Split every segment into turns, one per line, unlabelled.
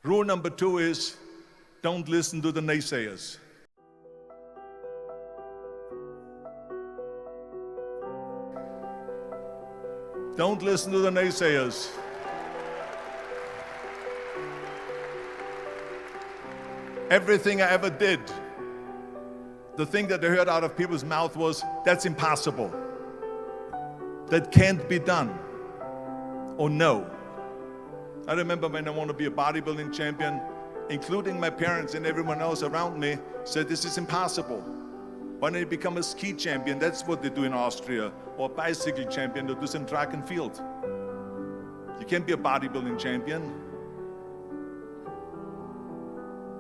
Rule number 2 is, don't listen to the naysayers. Don't listen to the naysayers. Everything I ever did, the thing that I heard out of people's mouth was, that's impossible. That can't be done. Or no. I remember when I wanted to be a bodybuilding champion, including my parents and everyone else around me, said this is impossible. Why don't you become a ski champion? That's what they do in Austria. Or a bicycle champion, they do some track and field. You can't be a bodybuilding champion.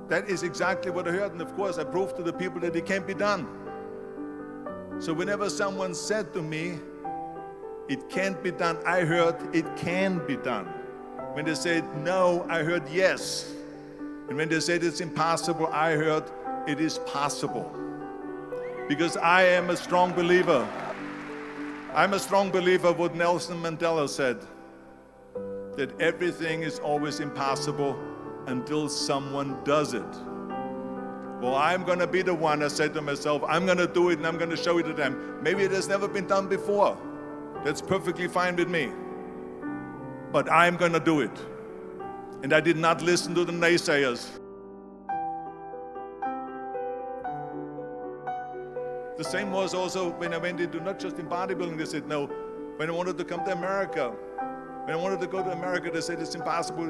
That is exactly what I heard, and of course I proved to the people that it can't be done. So whenever someone said to me, it can't be done, I heard it can be done. When they said no, I heard yes. And when they said it's impossible, I heard it is possible. Because I am a strong believer. I'm a strong believer of what Nelson Mandela said, that everything is always impossible until someone does it. Well, I'm going to be the one, I said to myself, I'm going to do it and I'm going to show it to them. Maybe it has never been done before. That's perfectly fine with me. But I'm going to do it. And I did not listen to the naysayers. The same was also when I went into, not just in bodybuilding, they said no. When I wanted to come to America, when I wanted to go to America, they said it's impossible.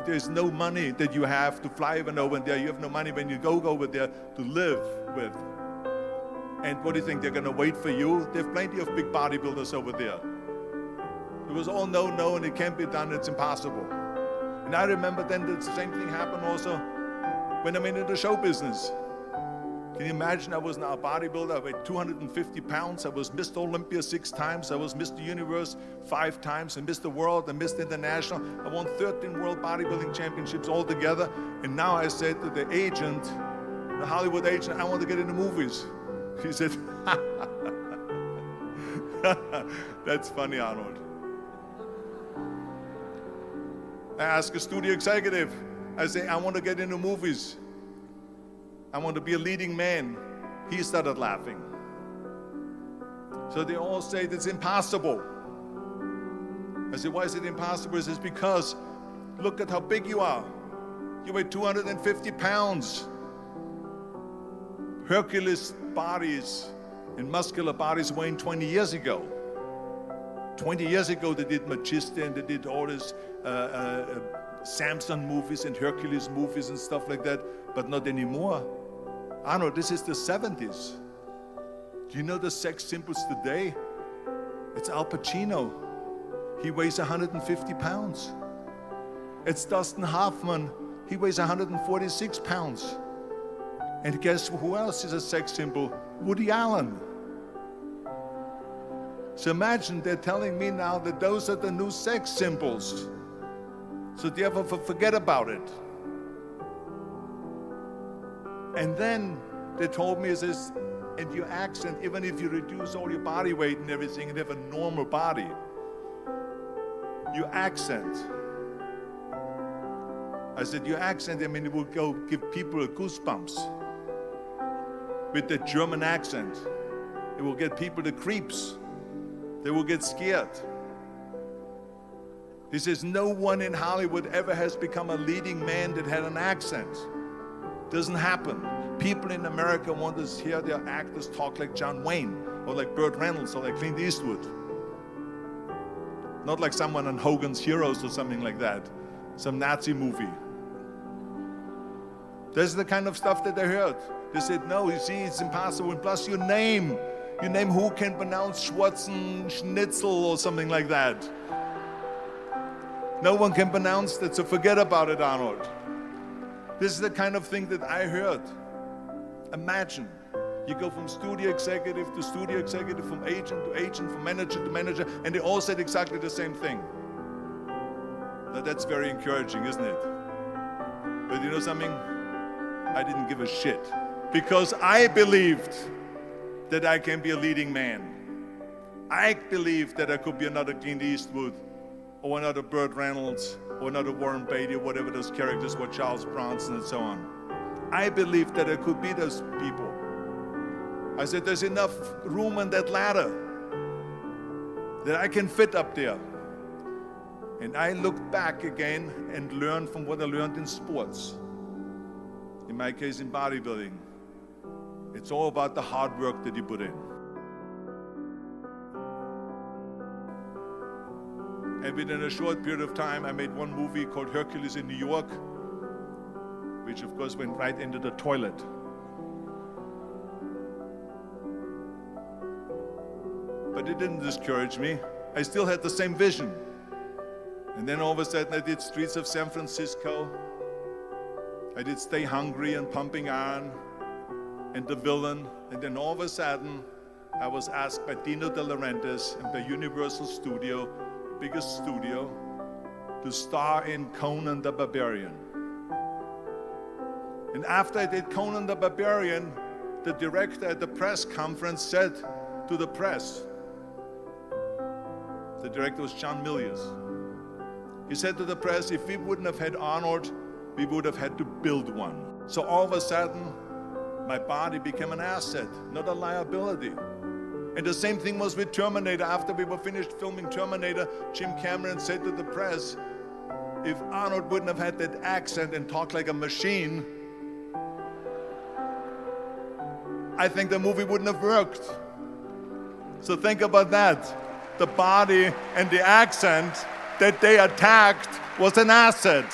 There's no money that you have to fly even over there. You have no money when you go over there to live with. And what do you think? They're going to wait for you? They have plenty of big bodybuilders over there. It was all no, no, and it can't be done. It's impossible. And I remember then the same thing happened also when I went into the show business. Can you imagine? I was now a bodybuilder. I weighed 250 pounds. I was Mr. Olympia 6 times. I was Mr. Universe 5 times, and Mr. World and Mr. International. I won 13 World Bodybuilding Championships altogether. And now I said to the agent, the Hollywood agent, I want to get into movies. He said, that's funny, Arnold. I asked a studio executive, I say, I want to get into movies. I want to be a leading man. He started laughing. So they all say it's impossible. I said, why is it impossible? He says, because look at how big you are. You weigh 250 pounds. Hercules bodies and muscular bodies weighing 20 years ago. 20 years ago they did Machista and they did all this Samson movies and Hercules movies and stuff like that, but not anymore. Arnold, this is the 70s. Do you know the sex symbols today? It's Al Pacino. He weighs 150 pounds. It's Dustin Hoffman. He weighs 146 pounds. And guess who else is a sex symbol? Woody Allen. So imagine they're telling me now that those are the new sex symbols. So therefore forget about it. And then they told me, says, and your accent, even if you reduce all your body weight and everything and have a normal body, your accent. I said, your accent, I mean, it will go give people goosebumps. With the German accent, it will get people the creeps. They will get scared. He says, no one in Hollywood ever has become a leading man that had an accent. Doesn't happen. People in America want to hear their actors talk like John Wayne, or like Burt Reynolds, or like Clint Eastwood. Not like someone on Hogan's Heroes or something like that. Some Nazi movie. This is the kind of stuff that they heard. They said, no, you see, it's impossible. And plus your name who can pronounce Schwarzenschnitzel or something like that. No one can pronounce that, so forget about it, Arnold. This is the kind of thing that I heard. Imagine, you go from studio executive to studio executive, from agent to agent, from manager to manager, and they all said exactly the same thing. Now that's very encouraging, isn't it? But you know something? I didn't give a shit. Because I believed that I can be a leading man. I believed that I could be another Clint Eastwood or another Burt Reynolds or not a Warren Beatty, or whatever those characters were, Charles Bronson and so on. I believed that I could be those people. I said, there's enough room on that ladder that I can fit up there. And I looked back again and learned from what I learned in sports. In my case, in bodybuilding. It's all about the hard work that you put in. And within a short period of time, I made one movie called Hercules in New York, which of course went right into the toilet. But it didn't discourage me. I still had the same vision. And then all of a sudden I did Streets of San Francisco. I did Stay Hungry and Pumping Iron and The Villain. And then all of a sudden I was asked by Dino De Laurentiis and by Universal Studio, biggest studio, to star in Conan the Barbarian. And after I did Conan the Barbarian, the director at the press conference said to the press, the director was John Milius, he said to the press, if we wouldn't have had Arnold, we would have had to build one. So all of a sudden, my body became an asset, not a liability. And the same thing was with Terminator. After we were finished filming Terminator, Jim Cameron said to the press, if Arnold wouldn't have had that accent and talked like a machine, I think the movie wouldn't have worked. So think about that. The body and the accent that they attacked was an asset.